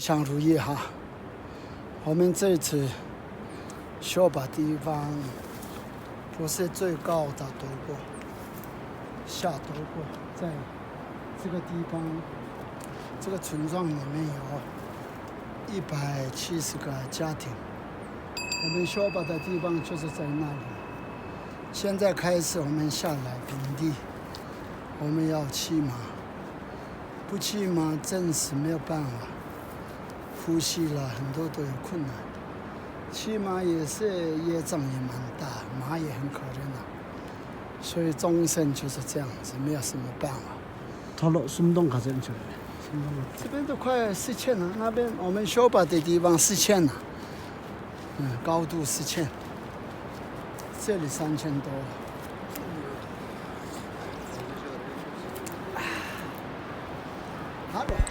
祥如意哈。我们这次修把地方不是最高的多过，下多过，在这个地方，这个村庄里面有170个家庭。我们修把的地方就是在那里。现在开始我们下来平地，我们要骑马，不骑马真是没有办法，呼吸了很多都有困难。骑马也是业障也蛮大，马也很可怜的，所以终身就是这样子，没有什么办法。숨동가전철这边都快4000了，那边我们修把的地方4000了，高度4000，这里3000多了。好了。